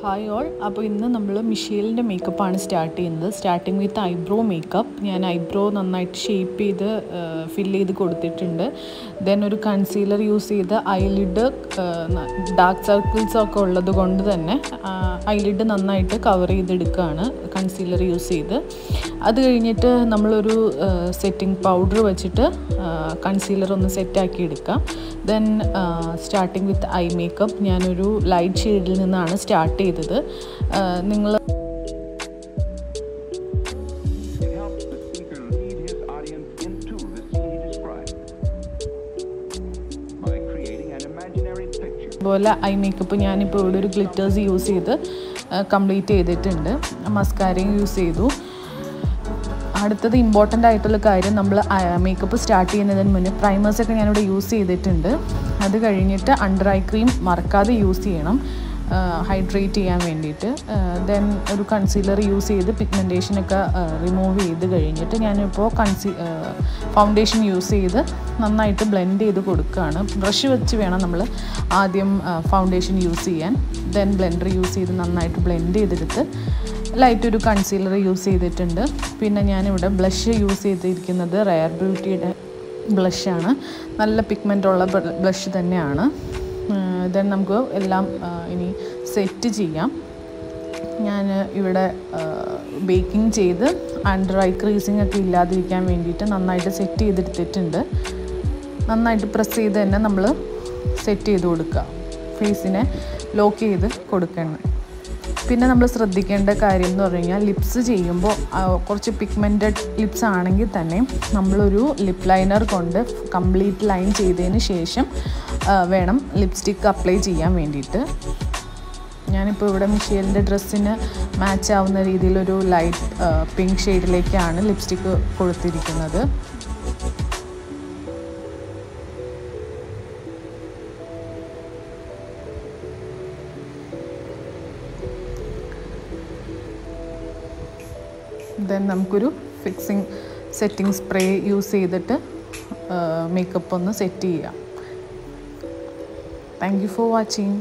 Hi all. അപ്പോൾ ഇന്ന് നമ്മൾ മിഷേലിൻ്റെ മേക്കപ്പാണ് സ്റ്റാർട്ട് ചെയ്യുന്നത്. Starting with eyebrow makeup. ഞാൻ ഐബ്രോ നന്നായിട്ട് ഷേപ്പ് ചെയ്ത് ഫില്ല് ചെയ്ത് കൊടുത്തിട്ടുണ്ട്. ദെൻ ഒരു കൺസീലർ യൂസ് ചെയ്ത് ഐലിഡ് ഡാർക്ക് സർക്കിൾസൊക്കെ ഉള്ളത് കൊണ്ട് തന്നെ ഐലിഡ് നന്നായിട്ട് കവർ ചെയ്തെടുക്കുകയാണ് കൺസീലർ യൂസ് ചെയ്ത്. അത് കഴിഞ്ഞിട്ട് നമ്മളൊരു സെറ്റിംഗ് പൗഡർ വെച്ചിട്ട് കൺസീലർ ഒന്ന് സെറ്റാക്കി എടുക്കാം. Then starting with I makeup ഞാനൊരു ലൈറ്റ് ഷെയ്ഡിൽ നിന്നാണ് സ്റ്റാർട്ട് ചെയ്തത്. നിങ്ങൾ അതുപോലെ ഐ മേക്കപ്പ് ഞാനിപ്പോൾ ഇവിടെ ഒരു ഗ്ലിറ്റേഴ്സ് യൂസ് ചെയ്ത് കംപ്ലീറ്റ് ചെയ്തിട്ടുണ്ട്. മസ്കാരയും യൂസ് ചെയ്തു. അടുത്തത് ഇമ്പോർട്ടൻ്റ് ആയിട്ടുള്ള കാര്യം, നമ്മൾ മേക്കപ്പ് സ്റ്റാർട്ട് ചെയ്യുന്നതിന് മുന്നേ പ്രൈമേഴ്സൊക്കെ ഞാനിവിടെ യൂസ് ചെയ്തിട്ടുണ്ട്. അത് കഴിഞ്ഞിട്ട് അണ്ടർ ഐ ക്രീം മറക്കാതെ യൂസ് ചെയ്യണം ഹൈഡ്രേറ്റ് ചെയ്യാൻ വേണ്ടിയിട്ട്. ദെൻ ഒരു കൺസീലർ യൂസ് ചെയ്ത് പിഗ്മെൻറ്റേഷനൊക്കെ റിമൂവ് ചെയ്ത് കഴിഞ്ഞിട്ട് ഞാനിപ്പോൾ ഫൗണ്ടേഷൻ യൂസ് ചെയ്ത് നന്നായിട്ട് ബ്ലെൻഡ് ചെയ്ത് കൊടുക്കുകയാണ്. ബ്രഷ് വെച്ച് വേണം നമ്മൾ ആദ്യം ഫൗണ്ടേഷൻ യൂസ് ചെയ്യാൻ. ദെൻ ബ്ലെൻഡർ യൂസ് ചെയ്ത് നന്നായിട്ട് ബ്ലെൻഡ് ചെയ്തെടുത്ത് ലൈറ്റ് ഒരു കൺസീലർ യൂസ് ചെയ്തിട്ടുണ്ട്. പിന്നെ ഞാനിവിടെ ബ്ലഷ് യൂസ് ചെയ്തിരിക്കുന്നത് റെയർ ബ്യൂട്ടിയുടെ ബ്ലഷാണ്. നല്ല പിഗ്മെൻ്റുള്ള ബ്ലഷ് തന്നെയാണ്. ദെൻ നമുക്ക് എല്ലാം ഇനി സെറ്റ് ചെയ്യാം. ഞാൻ ഇവിടെ ബേക്കിംഗ് ചെയ്ത് അണ്ടർ ഐ ക്രീസിങ് ഒക്കെ ഇല്ലാതിരിക്കാൻ വേണ്ടിയിട്ട് നന്നായിട്ട് സെറ്റ് ചെയ്തെടുത്തിട്ടുണ്ട്. നന്നായിട്ട് പ്രസ് ചെയ്ത് തന്നെ നമ്മൾ സെറ്റ് ചെയ്ത് കൊടുക്കുക. ഫേസിനെ ലോക്ക് ചെയ്ത് കൊടുക്കണം. പിന്നെ നമ്മൾ ശ്രദ്ധിക്കേണ്ട കാര്യം എന്ന് പറഞ്ഞു കഴിഞ്ഞാൽ, ലിപ്സ് ചെയ്യുമ്പോൾ കുറച്ച് പിഗ്മെൻറ്റഡ് ലിപ്സ് ആണെങ്കിൽ തന്നെ നമ്മളൊരു ലിപ്പ് ലൈനർ കൊണ്ട് കംപ്ലീറ്റ് ലൈൻ ചെയ്തതിന് ശേഷം വേണം ലിപ്സ്റ്റിക്ക് അപ്ലൈ ചെയ്യാൻ വേണ്ടിയിട്ട്. ഞാനിപ്പോൾ ഇവിടെ മിഷേലിൻ്റെ ഡ്രസ്സിന് മാച്ച് ആവുന്ന രീതിയിലൊരു ലൈറ്റ് പിങ്ക് ഷെയ്ഡിലേക്കാണ് ലിപ്സ്റ്റിക്ക് കൊടുത്തിരിക്കുന്നത്. ദെൻ നമുക്കൊരു ഫിക്സിങ് സെറ്റിംഗ് സ്പ്രേ യൂസ് ചെയ്തിട്ട് മേക്കപ്പ് ഒന്ന് സെറ്റ് ചെയ്യാം. Thank you for watching.